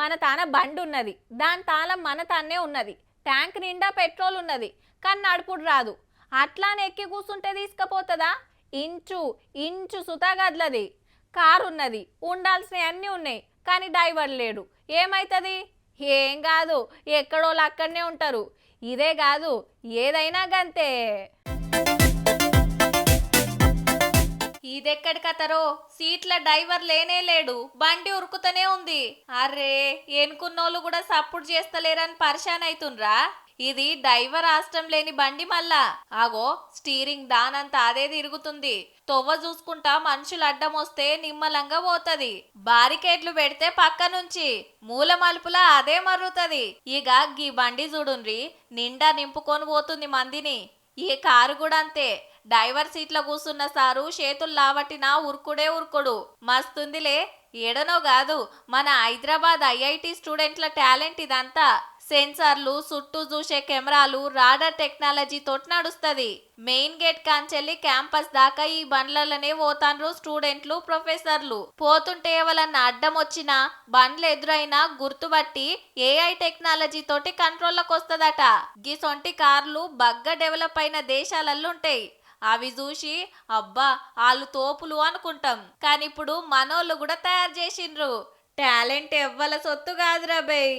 మన తాన బండి ఉన్నది, దాని తాళం మన తానే ఉన్నది, ట్యాంక్ నిండా పెట్రోల్ ఉన్నది, కానీ నడుపుడు రాదు. అట్లానే ఎక్కి కూర్చుంటే తీసుకపోతుందా? ఇంచు ఇంచు సుతా గదులది. కారు ఉన్నది, ఉండాల్సినవి అన్నీ ఉన్నాయి, కానీ డ్రైవర్ లేడు. ఏమవుతుంది? ఏం కాదు, ఎక్కడోళ్ళు అక్కడనే ఉంటారు. ఇదే కాదు, ఏదైనా గంతే. ఇదెక్కడి కథరో, సీట్ల డ్రైవర్ లేనే లేడు, బండి ఉరుకుతూనే ఉంది. అర్రే, ఎనుకున్నోళ్ళు కూడా సపోర్ట్ చేస్తలేరని పరిశాన్ అవుతుండ్రా. ఇది డ్రైవర్ ఆష్టం లేని బండి మళ్ళా. ఆగో, స్టీరింగ్ దానంతా అదే తిరుగుతుంది. తొవ్వ చూసుకుంటా మనుషులు అడ్డం వస్తే నిమ్మలంగా పోతది. బారికేడ్లు పెడితే పక్క నుంచి మూల మలుపులా అదే మర్రుతది. ఇక గీ బండి చూడుండ్రి, నిండా నింపుకొని పోతుంది మందిని. ఈ కారు కూడా అంతే. డ్రైవర్ సీట్లో కూసున్న సారు చేతులు లావట్టినా ఉరుకుడే ఉరుకుడు. మస్తుందిలే. ఏడనో కాదు, మన హైదరాబాద్ ఐఐటి స్టూడెంట్ల టాలెంట్ ఇదంతా. సెన్సార్లు, చుట్టూ చూసే కెమెరాలు, రాడార్ టెక్నాలజీ తోటి నడుస్తుంది. మెయిన్ గేట్ కాంచెల్లి క్యాంపస్ దాకా ఈ బండ్లలోనే పోతాండ్రు స్టూడెంట్లు, ప్రొఫెసర్లు. పోతుంటే ఎవరన్నా అడ్డం వచ్చినా, బండ్లు ఎదురైనా గుర్తుపట్టి ఏఐ టెక్నాలజీ తోటి కంట్రోల్లోకి వస్తుందట. గిసొంటి కార్లు బగ్గా డెవలప్ అయిన దేశాలలో ఉంటాయి. అవి చూసి అబ్బా వాళ్ళు తోపులు అనుకుంటాం, కానీ ఇప్పుడు మనోళ్ళు కూడా తయారు చేసిండ్రు. టాలెంట్ ఎవ్వల సొత్తు కాదురా బై.